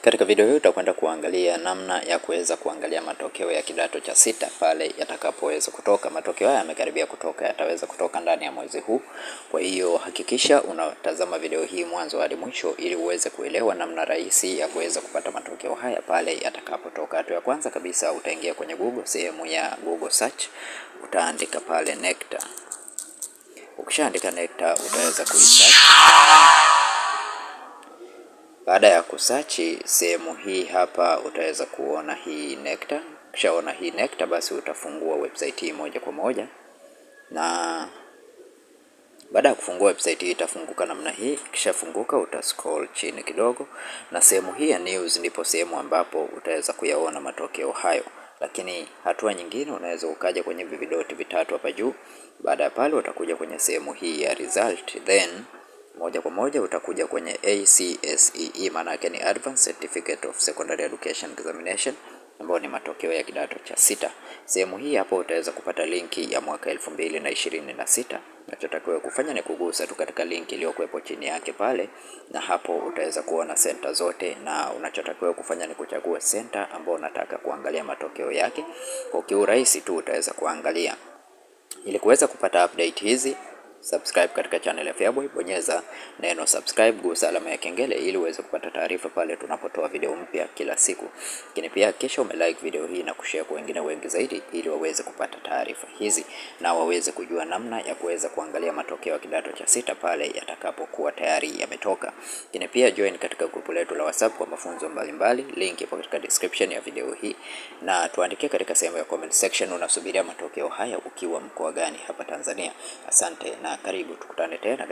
Katika video hii utakwenda kuangalia namna ya kuweza kuangalia matokeo ya kidato cha sita pale yatakapoweza kutoka. Matokeo haya yamekaribia kutoka, yataweza kutoka ndani ya mwezi huu. Kwa hiyo hakikisha unatazama video hii mwanzo hadi mwisho ili uweze kuelewa namna rahisi ya kuweza kupata matokeo haya pale yatakapotoka. Hatua ya kwanza kabisa utaingia kwenye Google, sehemu ya Google search, utaandika pale NECTA. Ukishaandika NECTA utaweza kuisearch. Baada ya kusearch sehemu hii hapa utaweza kuona hii NECTA. Ukishaona hii NECTA basi utafungua website hii moja kwa moja, na baada ya kufungua website hii itafunguka namna hii. Kishafunguka utascroll chini kidogo, na sehemu hii ya news ndipo sehemu ambapo utaweza kuyaona matokeo hayo. Lakini hatua nyingine unaweza ukaja kwenye vidoti vitatu hapa juu. Baada ya pale utakuja kwenye sehemu hii ya result, then moja kwa moja utakuja kwenye ACSEE, maana yake ni Advanced Certificate of Secondary Education Examination, ambayo ni matokeo ya kidato cha sita. Sehemu hii hapo utaweza kupata linki ya mwaka 2026. Unachotakiwa kufanya ni kugusa tu katika linki iliyokuwepo chini yake pale, na hapo utaweza kuona center zote, na unachotakiwa kufanya ni kuchagua center ambao unataka kuangalia matokeo yake. Kwa kiurahisi tu utaweza kuangalia. Ili kuweza kupata update hizi, subscribe katika channel ya Feaboy, bonyeza neno subscribe, gusa alama ya kengele ili uweze kupata taarifa pale tunapotoa video mpya kila siku. Lakini pia kisha umelike video hii na kushare kwa wengine wengi zaidi ili waweze kupata taarifa hizi na waweze kujua namna ya kuweza kuangalia matokeo ya kidato cha sita pale yatakapokuwa tayari yametoka. Lakini pia join katika grupu letu la WhatsApp kwa mafunzo mbalimbali, link ipo katika description ya video hii, na tuandikie katika sehemu ya comment section unasubiria matokeo haya ukiwa mkoa gani hapa Tanzania. Asante na karibu, tukutane tena.